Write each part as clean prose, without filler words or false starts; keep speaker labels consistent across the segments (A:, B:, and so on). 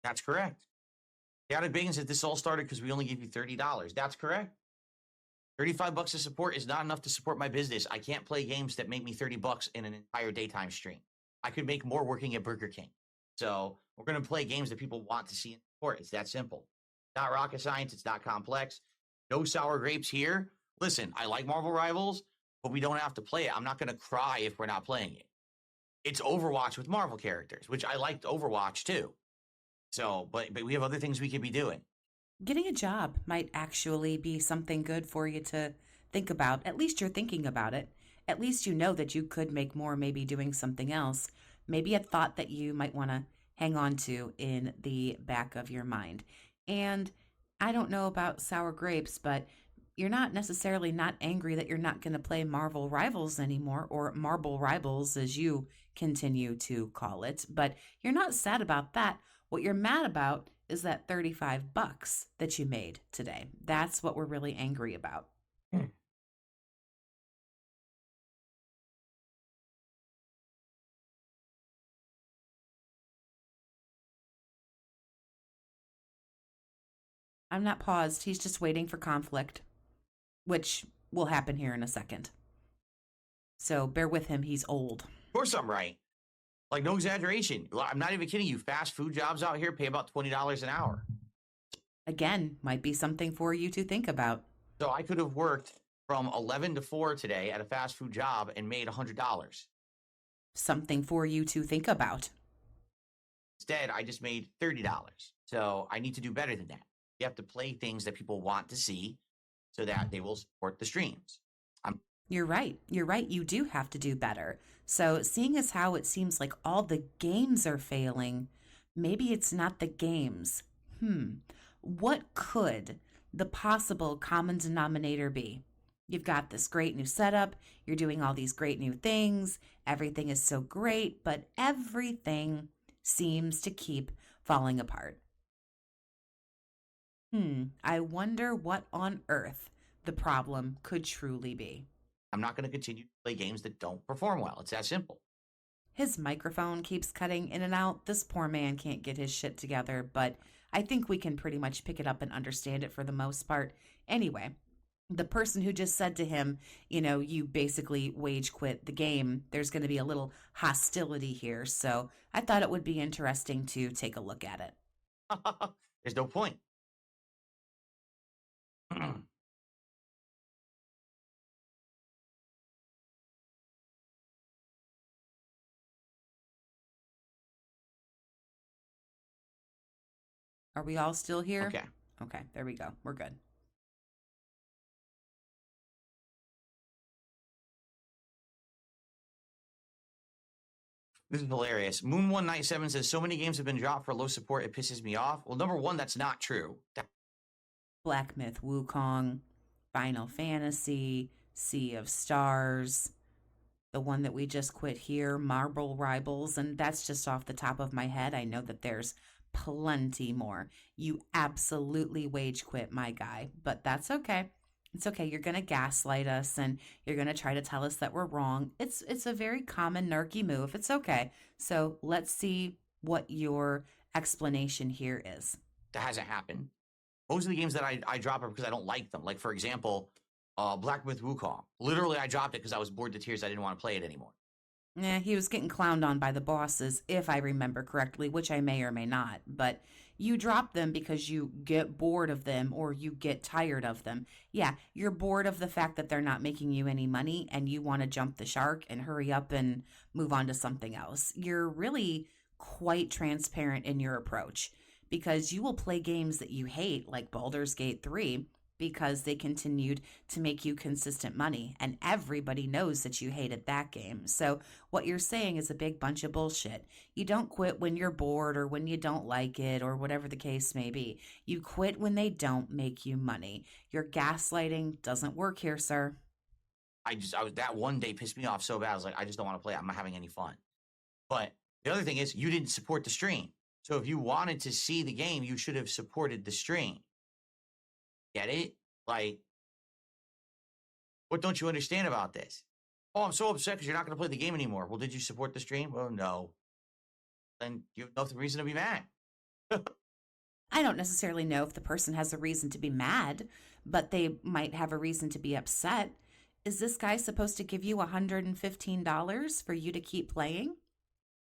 A: That's correct. Chaotic Bacon says this all started because we only give you $30. That's correct. 35 bucks to support is not enough to support my business. I can't play games that make me 30 bucks in an entire daytime stream. I could make more working at Burger King. So we're going to play games that people want to see and support. It's that simple. Not rocket science. It's not complex. No sour grapes here. Listen, I like Marvel Rivals, but we don't have to play it. I'm not going to cry if we're not playing it. It's Overwatch with Marvel characters, which I liked Overwatch too. So, but we have other things we could be doing.
B: Getting a job might actually be something good for you to think about. At least you're thinking about it. At least you know that you could make more maybe doing something else. Maybe a thought that you might want to hang on to in the back of your mind. And I don't know about sour grapes, but you're not necessarily not angry that you're not going to play Marvel Rivals anymore, or Marble Rivals as you continue to call it. But you're not sad about that. What you're mad about is that 35 bucks that you made today. That's what we're really angry about. I'm not paused. He's just waiting for conflict, which will happen here in a second. So bear with him. He's old.
A: Of course I'm right. Like, no exaggeration. I'm not even kidding you. Fast food jobs out here pay about $20 an hour.
B: Again, might be something for you to think about.
A: So I could have worked from 11 to 4 today at a fast food job and made $100.
B: Something for you to think about.
A: Instead, I just made $30. So I need to do better than that. You have to play things that people want to see so that they will support the streams.
B: You're right. You're right. You do have to do better. So seeing as how it seems like all the games are failing, maybe it's not the games. What could the possible common denominator be? You've got this great new setup. You're doing all these great new things. Everything is so great, but everything seems to keep falling apart. I wonder what on earth the problem could truly be.
A: I'm not going to continue to play games that don't perform well. It's that simple.
B: His microphone keeps cutting in and out. This poor man can't get his shit together, but I think we can pretty much pick it up and understand it for the most part. Anyway, the person who just said to him, you basically wage quit the game, there's going to be a little hostility here. So I thought it would be interesting to take a look at it.
A: There's no point.
B: Are we all still here?
A: Okay.
B: Okay, there we go. We're good.
A: This is hilarious. Moon197 says, so many games have been dropped for low support, it pisses me off. Well, number one, that's not true.
B: Black Myth Wukong, Final Fantasy, Sea of Stars, the one that we just quit here, Marble Rivals, and that's just off the top of my head. I know that there's plenty more. You absolutely wage quit, my guy, but that's okay. It's okay. You're going to gaslight us and you're going to try to tell us that we're wrong. It's a very common narky move. It's okay. So let's see what your explanation here is.
A: That hasn't happened. Most of the games that I drop are because I don't like them. Like, for example, Black Myth Wukong. Literally, I dropped it because I was bored to tears. I didn't want to play it anymore.
B: He was getting clowned on by the bosses, if I remember correctly, which I may or may not. But you drop them because you get bored of them or you get tired of them. Yeah, you're bored of the fact that they're not making you any money and you want to jump the shark and hurry up and move on to something else. You're really quite transparent in your approach because you will play games that you hate, like Baldur's Gate 3, because they continued to make you consistent money. And everybody knows that you hated that game. So what you're saying is a big bunch of bullshit. You don't quit when you're bored or when you don't like it or whatever the case may be. You quit when they don't make you money. Your gaslighting doesn't work here, sir.
A: That one day pissed me off so bad. I was like, I just don't want to play. I'm not having any fun. But the other thing is you didn't support the stream. So if you wanted to see the game, you should have supported the stream. Get it? Like, what don't you understand about this? Oh, I'm so upset because you're not going to play the game anymore. Well, did you support the stream? Well, no. Then you have no reason to be mad.
B: I don't necessarily know if the person has a reason to be mad, but they might have a reason to be upset. Is this guy supposed to give you $115 for you to keep playing?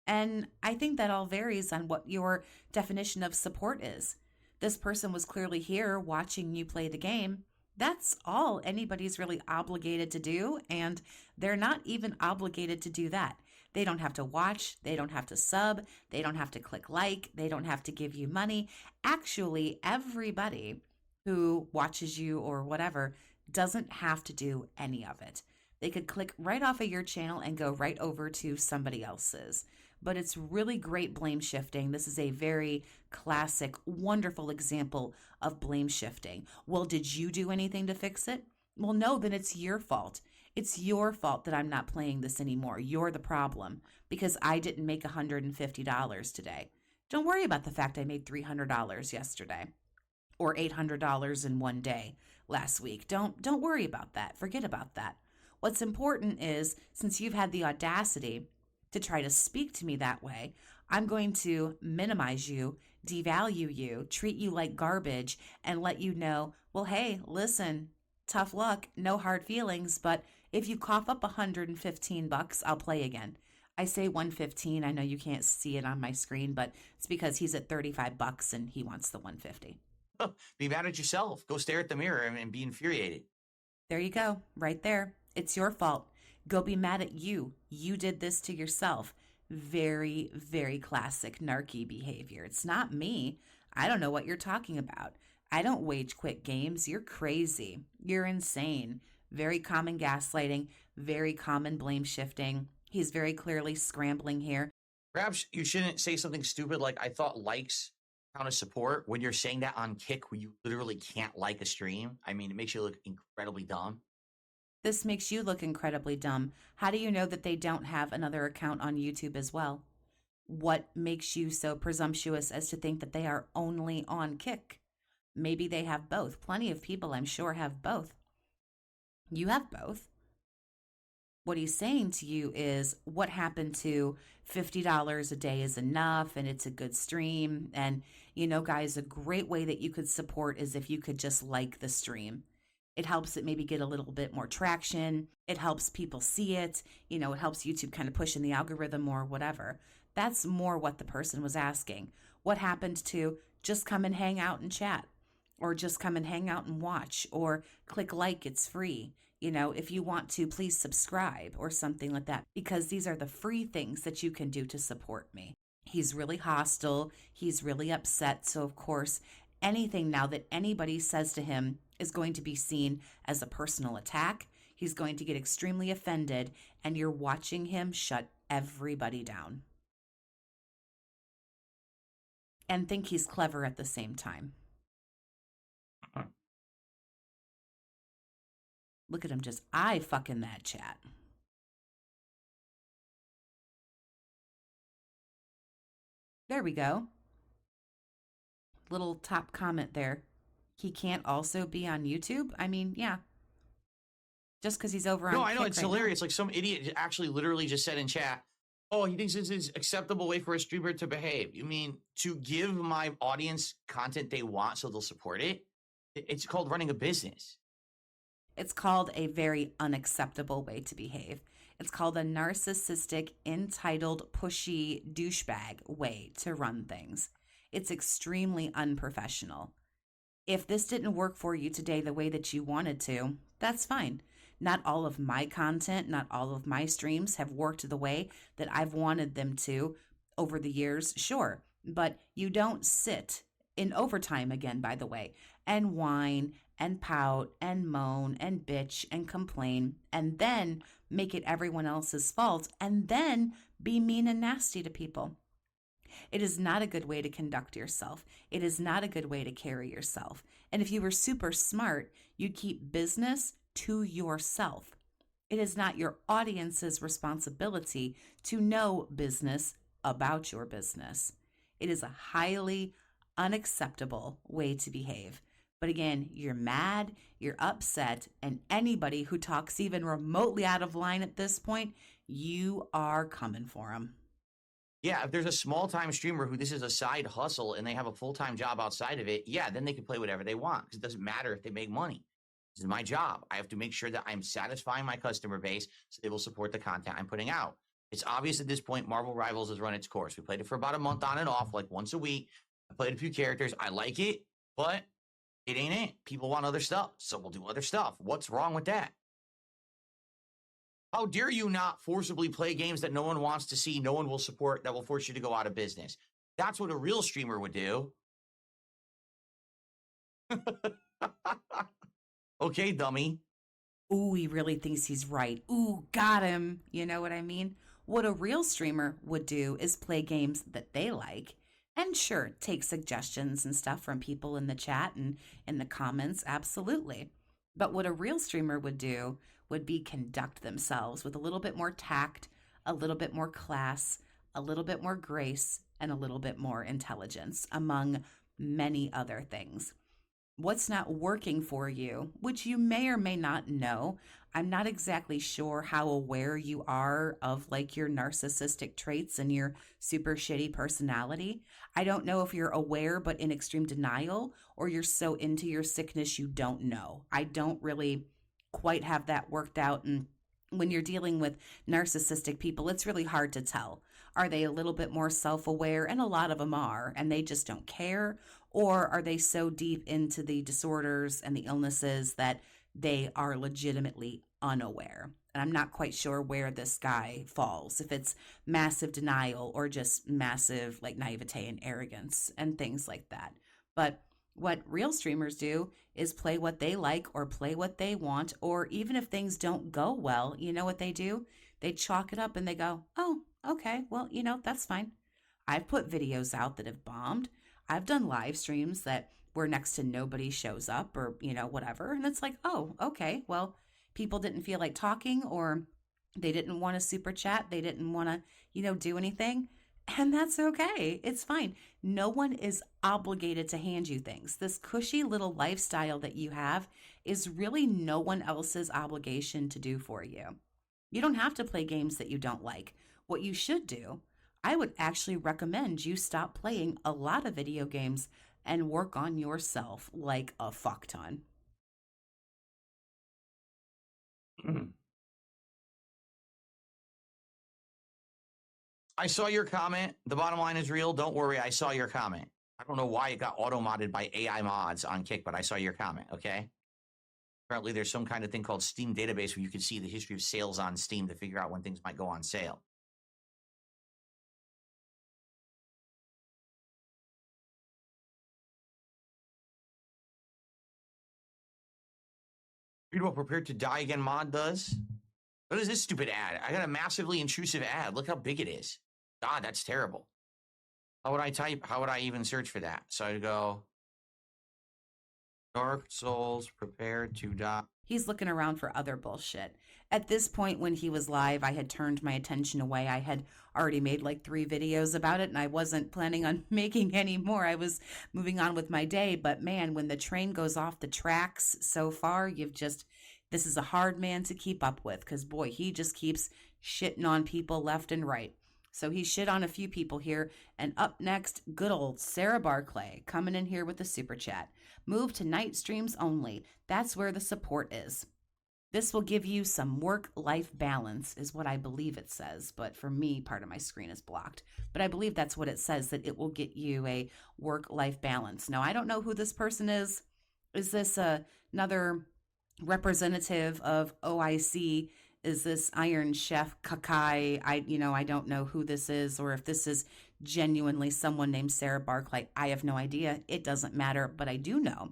B: And I think that all varies on what your definition of support is. This person was clearly here watching you play the game. That's all anybody's really obligated to do, and they're not even obligated to do that. They don't have to watch, they don't have to sub, they don't have to click like, they don't have to give you money. Actually, everybody who watches you or whatever doesn't have to do any of it. They could click right off of your channel and go right over to somebody else's. But it's really great blame shifting. This is a very classic, wonderful example of blame shifting. Well, did you do anything to fix it? Well, no, then it's your fault. It's your fault that I'm not playing this anymore. You're the problem because I didn't make $150 today. Don't worry about the fact I made $300 yesterday or $800 in one day last week. Don't worry about that. Forget about that. What's important is, since you've had the audacity to try to speak to me that way, I'm going to minimize you, devalue you, treat you like garbage, and let you know, well, hey, listen, tough luck, no hard feelings, but if you cough up $115, I'll play again. I say 115. I know you can't see it on my screen, but it's because he's at $35 and he wants the 150.
A: Be mad at yourself. Go stare at the mirror and be infuriated.
B: There you go, right there. It's your fault. Go be mad at you. You did this to yourself. Very, very classic narky behavior. It's not me. I don't know what you're talking about. I don't wage quit games. You're crazy. You're insane. Very common gaslighting, very common blame shifting. He's very clearly scrambling here.
A: Perhaps you shouldn't say something stupid like, I thought likes count as support, when you're saying that on Kick where you literally can't like a stream. I mean, it makes you look incredibly dumb.
B: This makes you look incredibly dumb. How do you know that they don't have another account on YouTube as well? What makes you so presumptuous as to think that they are only on Kick? Maybe they have both. Plenty of people, I'm sure, have both. You have both. What he's saying to you is, what happened to $50 a day is enough and it's a good stream? And, you know, guys, a great way that you could support is if you could just like the stream. It helps it maybe get a little bit more traction. It helps people see it. You know, it helps YouTube kind of push in the algorithm or whatever. That's more what the person was asking. What happened to just come and hang out and chat, or just come and hang out and watch, or click like, it's free. You know, if you want to, please subscribe or something like that, because these are the free things that you can do to support me. He's really hostile. He's really upset. So, of course, anything now that anybody says to him is going to be seen as a personal attack. He's going to get extremely offended, and you're watching him shut everybody down and think he's clever at the same time. Look at him just eye fucking that chat. There we go. Little top comment there. He can't also be on YouTube? I mean, yeah. Just because he's over on
A: No, I know,
B: Kick
A: it's
B: right
A: hilarious. Like some idiot actually literally just said in chat, oh, he thinks this is acceptable way for a streamer to behave. You mean to give my audience content they want so they'll support it? It's called running a business.
B: It's called a very unacceptable way to behave. It's called a narcissistic, entitled, pushy, douchebag way to run things. It's extremely unprofessional. If this didn't work for you today the way that you wanted to, that's fine. Not all of my content, not all of my streams have worked the way that I've wanted them to over the years, sure. But you don't sit in overtime again, by the way, and whine and pout and moan and bitch and complain and then make it everyone else's fault and then be mean and nasty to people. It is not a good way to conduct yourself. It is not a good way to carry yourself. And if you were super smart, you'd keep business to yourself. It is not your audience's responsibility to know business about your business. It is a highly unacceptable way to behave. But again, you're mad, you're upset, and anybody who talks even remotely out of line at this point, you are coming for them.
A: Yeah, if there's a small-time streamer who this is a side hustle and they have a full-time job outside of it, yeah, then they can play whatever they want because it doesn't matter if they make money. This is my job. I have to make sure that I'm satisfying my customer base so they will support the content I'm putting out. It's obvious at this point, Marvel Rivals has run its course. We played it for about a month on and off, like once a week. I played a few characters. I like it, but it ain't it. People want other stuff, so we'll do other stuff. What's wrong with that? How dare you not forcibly play games that no one wants to see, no one will support, that will force you to go out of business? That's what a real streamer would do. Okay, dummy.
B: Ooh, he really thinks he's right. Ooh, got him. You know what I mean? What a real streamer would do is play games that they like. And sure, take suggestions and stuff from people in the chat and in the comments, absolutely. But what a real streamer would do would be conduct themselves with a little bit more tact, a little bit more class, a little bit more grace, and a little bit more intelligence, among many other things. What's not working for you, which you may or may not know. I'm not exactly sure how aware you are of like your narcissistic traits and your super shitty personality. I don't know if you're aware but in extreme denial or you're so into your sickness you don't know. I don't really quite have that worked out. And when you're dealing with narcissistic people, it's really hard to tell. Are they a little bit more self aware? And a lot of them are, and they just don't care. Or are they so deep into the disorders and the illnesses that they are legitimately unaware? And I'm not quite sure where this guy falls, if it's massive denial or just massive like naivete and arrogance and things like that. But what real streamers do is play what they like or play what they want, or even if things don't go well, you know what they do? They chalk it up and they go, oh, okay, well, that's fine. I've put videos out that have bombed. I've done live streams that where next to nobody shows up or, whatever. And it's like, oh, okay, well, people didn't feel like talking or they didn't want to super chat. They didn't want to, do anything. And that's okay. It's fine. No one is obligated to hand you things. This cushy little lifestyle that you have is really no one else's obligation to do for you. You don't have to play games that you don't like. What you should do, I would actually recommend you stop playing a lot of video games and work on yourself like a fuck ton.
A: I saw your comment. The bottom line is real. Don't worry. I saw your comment. I don't know why it got auto-modded by AI mods on Kick, but I saw your comment, okay? Apparently, there's some kind of thing called Steam database where you can see the history of sales on Steam to figure out when things might go on sale. Read what Prepared to Die Again mod does. What is this stupid ad? I got a massively intrusive ad. Look how big it is. God, that's terrible. How would I type? How would I even search for that? So I'd go Dark Souls Prepared to Die.
B: He's looking around for other bullshit. At this point, when he was live, I had turned my attention away. I had already made like 3 videos about it, and I wasn't planning on making any more. I was moving on with my day. But man, when the train goes off the tracks so far, this is a hard man to keep up with because, boy, he just keeps shitting on people left and right. So he shit on a few people here. And up next, good old Sarah Barclay coming in here with the super chat. Move to night streams only. That's where the support is. This will give you some work-life balance is what I believe it says. But for me, part of my screen is blocked. But I believe that's what it says, that it will get you a work-life balance. Now, I don't know who this person is. Is this another representative of OIC? Is this Iron Chef Kakai? I don't know who this is or if this is genuinely someone named Sarah Barclay. I have no idea. It doesn't matter. But I do know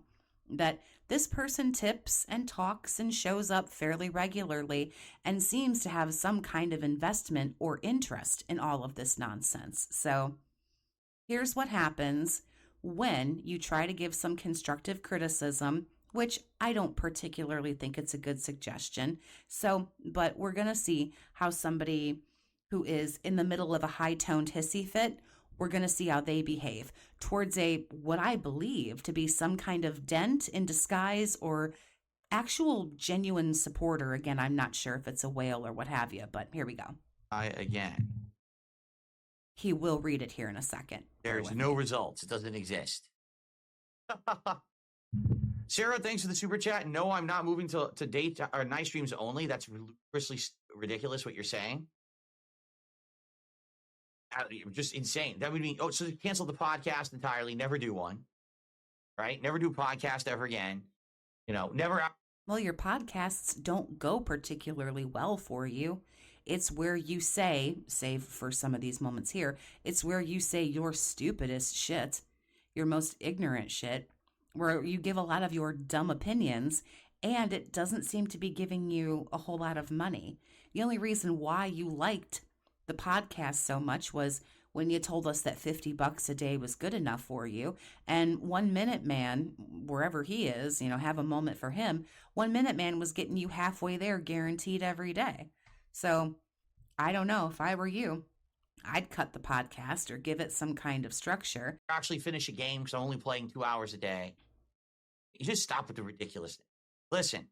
B: that this person tips and talks and shows up fairly regularly and seems to have some kind of investment or interest in all of this nonsense. So here's what happens when you try to give some constructive criticism, which I don't particularly think it's a good suggestion. But we're going to see how somebody who is in the middle of a high-toned hissy fit, we're going to see how they behave towards what I believe to be some kind of dent in disguise or actual genuine supporter. Again, I'm not sure if it's a whale or what have you, but here we go.
A: Again.
B: He will read it here in a second. Bear
A: There's
B: with
A: no
B: me.
A: results. It doesn't exist. Sarah, thanks for the super chat. No, I'm not moving to date or night streams only. That's ludicrously ridiculous what you're saying. Just insane. That would mean, so cancel the podcast entirely. Never do one. Right? Never do a podcast ever again. Never.
B: Well, your podcasts don't go particularly well for you. It's where you say, save for some of these moments here, it's where you say your stupidest shit, your most ignorant shit, where you give a lot of your dumb opinions, and it doesn't seem to be giving you a whole lot of money. The only reason why you liked the podcast so much was when you told us that $50 a day was good enough for you. And 1 Minute Man, wherever he is, have a moment for him. 1 Minute Man was getting you halfway there guaranteed every day. So I don't know. If I were you, I'd cut the podcast or give it some kind of structure.
A: Actually finish a game because I'm only playing 2 hours a day. You just stop with the ridiculousness. Listen,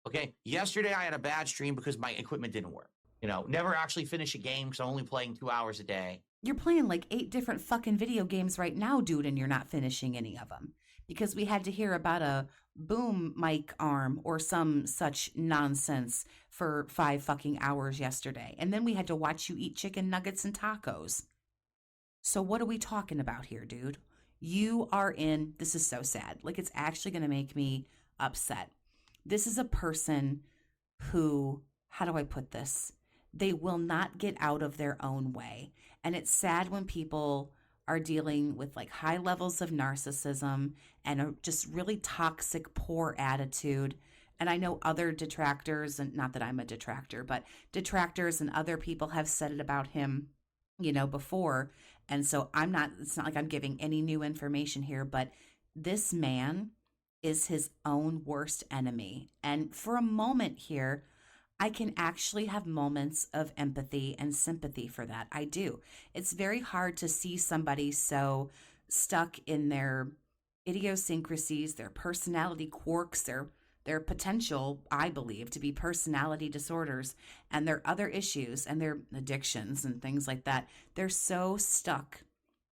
A: okay, yesterday I had a bad stream because my equipment didn't work. Never actually finish a game because I'm only playing 2 hours a day.
B: You're playing like 8 different fucking video games right now, dude, and you're not finishing any of them. Because we had to hear about a boom mic arm or some such nonsense for 5 fucking hours yesterday. And then we had to watch you eat chicken nuggets and tacos. So what are we talking about here, dude? This is so sad. Like, it's actually going to make me upset. This is a person who, how do I put this? They will not get out of their own way. And it's sad when people are dealing with like high levels of narcissism and a just really toxic, poor attitude. And I know other detractors, and not that I'm a detractor, but detractors and other people have said it about him, before. And so it's not like I'm giving any new information here, but this man is his own worst enemy. And for a moment here, I can actually have moments of empathy and sympathy for that. I do. It's very hard to see somebody so stuck in their idiosyncrasies, their personality quirks, their potential, I believe, to be personality disorders and their other issues and their addictions and things like that. They're so stuck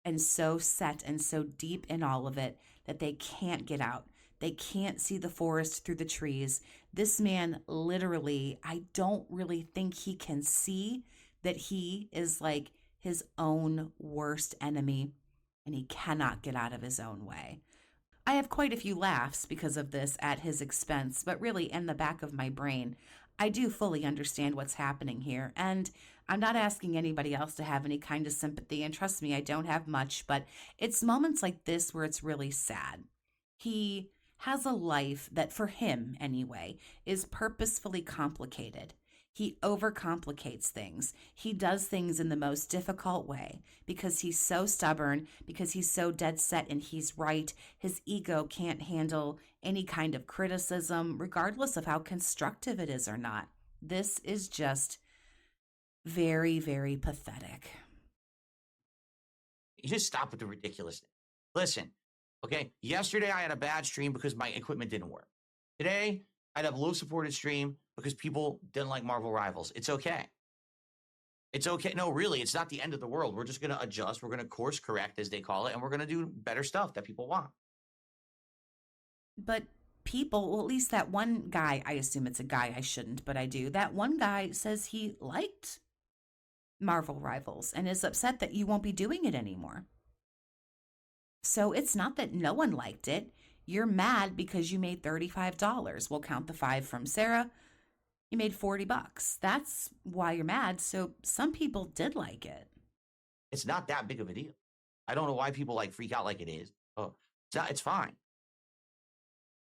B: and so set and so deep in all of it that they can't get out. They can't see the forest through the trees. This man literally, I don't really think he can see that he is like his own worst enemy and he cannot get out of his own way. I have quite a few laughs because of this at his expense, but really in the back of my brain, I do fully understand what's happening here. And I'm not asking anybody else to have any kind of sympathy. And trust me, I don't have much, but it's moments like this where it's really sad. He has a life that, for him anyway, is purposefully complicated. He overcomplicates things. He does things in the most difficult way because he's so stubborn, because he's so dead set and he's right. His ego can't handle any kind of criticism, regardless of how constructive it is or not. This is just very, very pathetic.
A: You just stop with the ridiculousness. Listen, okay, yesterday I had a bad stream because my equipment didn't work. Today, I'd have low supported stream because people didn't like Marvel Rivals. It's okay. It's okay. No, really, it's not the end of the world. We're just going to adjust. We're going to course correct, as they call it, and we're going to do better stuff that people want.
B: But people, well, at least that one guy, I assume it's a guy, I shouldn't, but I do. That one guy says he liked Marvel Rivals and is upset that you won't be doing it anymore. So it's not that no one liked it. You're mad because you made $35. We'll count the 5 from Sarah. You made $40. That's why you're mad. So some people did like it.
A: It's not that big of a deal. I don't know why people freak out like it is. Oh, it's fine.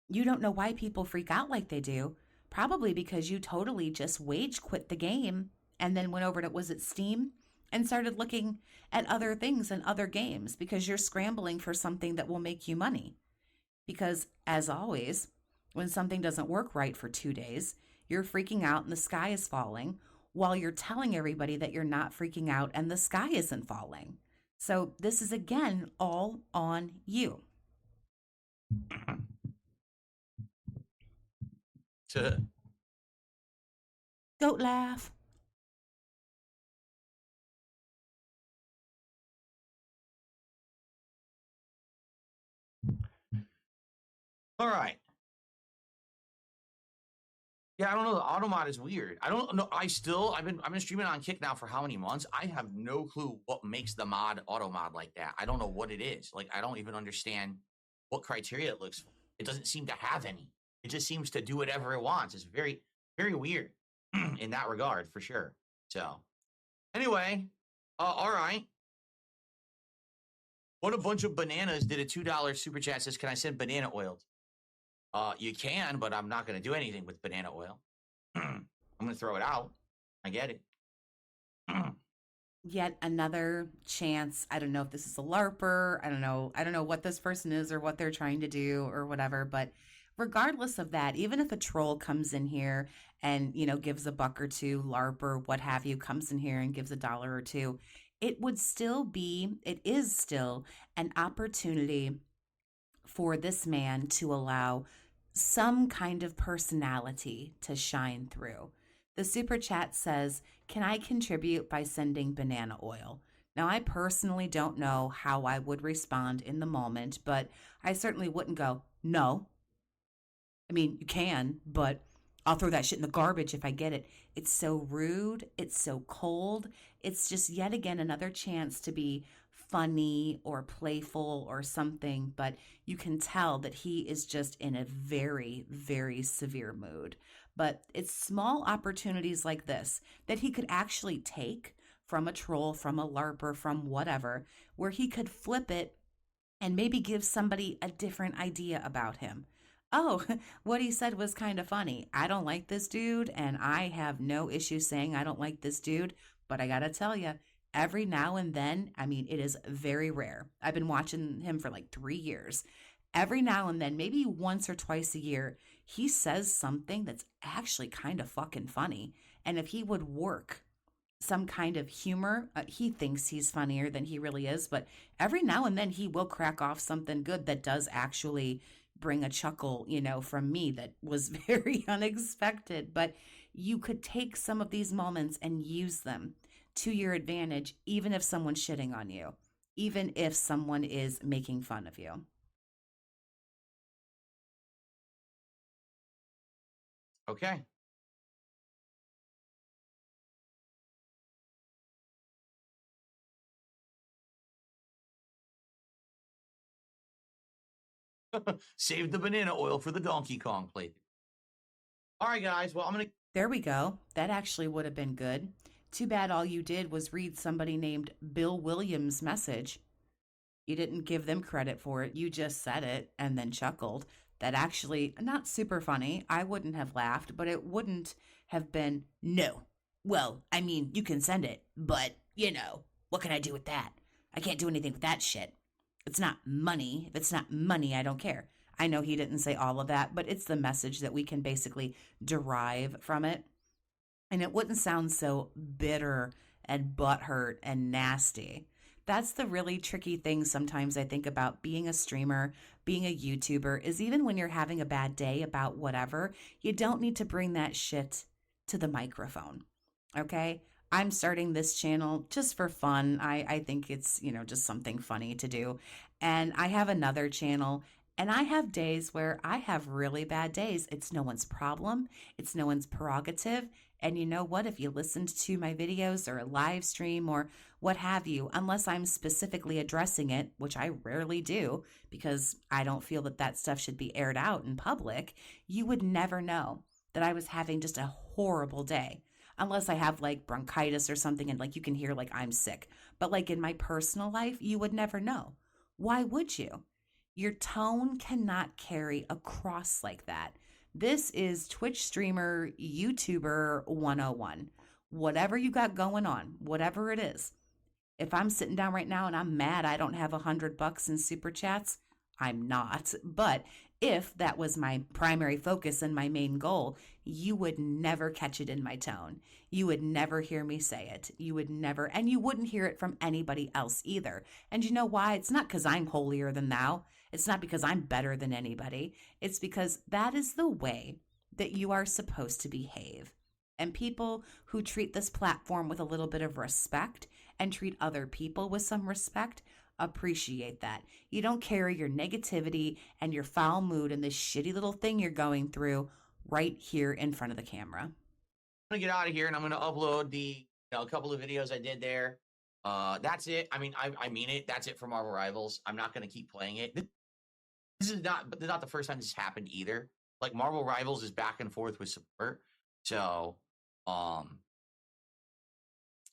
B: You don't know why people freak out like they do. Probably because you totally just wage quit the game and then went over to, was it Steam? And started looking at other things and other games because you're scrambling for something that will make you money. Because, as always, when something doesn't work right for 2 days, you're freaking out and the sky is falling while you're telling everybody that you're not freaking out and the sky isn't falling. So this is, again, all on you. Don't laugh.
A: All right. Yeah, I don't know. The auto mod is weird. I don't know. I've been streaming on Kick now for how many months? I have no clue what makes the mod auto mod like that. I don't know what it is. Like, I don't even understand what criteria it looks for. It doesn't seem to have any. It just seems to do whatever it wants. It's very, very weird in that regard, for sure. So, anyway, all right. What a bunch of bananas did a $2 super chat says, "Can I send banana oil?" You can, but I'm not going to do anything with banana oil. I'm going to throw it out. I get it.
B: Yet another chance. I don't know if this is a LARPer. I don't know what this person is or what they're trying to do or whatever, but regardless of that, even if a troll comes in here and, gives a buck or two, LARPer, what have you, comes in here and gives $1 or two, it is still an opportunity for this man to allow some kind of personality to shine through. The super chat says, "Can I contribute by sending banana oil?" Now, I personally don't know how I would respond in the moment, but I certainly wouldn't go, "No." I mean, you can, but I'll throw that shit in the garbage if I get it. It's so rude. It's so cold. It's just yet again another chance to be funny or playful or something, but you can tell that he is just in a very, very severe mood. But it's small opportunities like this that he could actually take from a troll, from a LARPer, from whatever, where he could flip it and maybe give somebody a different idea about him. Oh, what he said was kind of funny. I don't like this dude, and I have no issue saying I don't like this dude, but I gotta tell you, every now and then, I mean, it is very rare. I've been watching him for like 3 years. Every now and then, maybe once or twice a year, he says something that's actually kind of fucking funny. And if he would work some kind of humor. He thinks he's funnier than he really is, but every now and then he will crack off something good that does actually bring a chuckle, from me that was very unexpected. But you could take some of these moments and use them to your advantage, even if someone's shitting on you, even if someone is making fun of you.
A: Okay. Save the banana oil for the Donkey Kong plate. All right, guys. Well, I'm going to.
B: There we go. That actually would have been good. Too bad all you did was read somebody named Bill Williams' message. You didn't give them credit for it. You just said it and then chuckled. That actually, not super funny. I wouldn't have laughed, but it wouldn't have been, "No. Well, I mean, you can send it, but, what can I do with that? I can't do anything with that shit. It's not money. If it's not money, I don't care." I know he didn't say all of that, but it's the message that we can basically derive from it. And it wouldn't sound so bitter and butthurt and nasty. That's the really tricky thing sometimes I think about being a streamer, being a YouTuber, is even when you're having a bad day about whatever, you don't need to bring that shit to the microphone. Okay? I'm starting this channel just for fun. I think it's, just something funny to do. And I have another channel and I have days where I have really bad days. It's no one's problem. It's no one's prerogative. And you know what? If you listened to my videos or a live stream or what have you, unless I'm specifically addressing it, which I rarely do because I don't feel that that stuff should be aired out in public, you would never know that I was having just a horrible day. Unless I have like bronchitis or something and like you can hear like I'm sick. But like in my personal life, you would never know. Why would you? Your tone cannot carry across like that. This is Twitch streamer, YouTuber 101. Whatever you got going on, whatever it is. If I'm sitting down right now and I'm mad I don't have $100 in super chats, I'm not. But if that was my primary focus and my main goal, you would never catch it in my tone. You would never hear me say it. You would never, and you wouldn't hear it from anybody else either. And you know why? It's not because I'm holier than thou. It's not because I'm better than anybody. It's because that is the way that you are supposed to behave. And people who treat this platform with a little bit of respect and treat other people with some respect appreciate that. You don't carry your negativity and your foul mood and this shitty little thing you're going through right here in front of the camera.
A: I'm gonna get out of here and I'm gonna upload a couple of videos I did there. That's it. I mean, I mean it. That's it for Marvel Rivals. I'm not gonna keep playing it. This is not the first time this has happened either. Like Marvel Rivals is back and forth with support. So I'm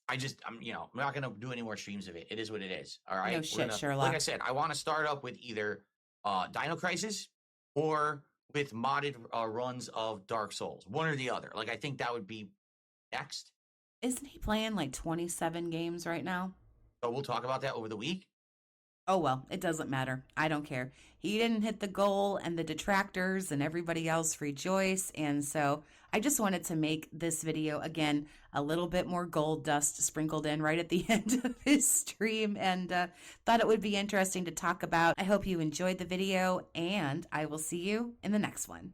A: not gonna do any more streams of it. It is what it is. All right.
B: No shit, Sherlock.
A: Like I said, I want to start up with either Dino Crisis or with modded runs of Dark Souls. One or the other. Like I think that would be next.
B: Isn't he playing like 27 games right now?
A: So we'll talk about that over the week.
B: Oh, well, it doesn't matter. I don't care. He didn't hit the goal, and the detractors and everybody else rejoice. And so I just wanted to make this video, again, a little bit more gold dust sprinkled in right at the end of his stream, and thought it would be interesting to talk about. I hope you enjoyed the video, and I will see you in the next one.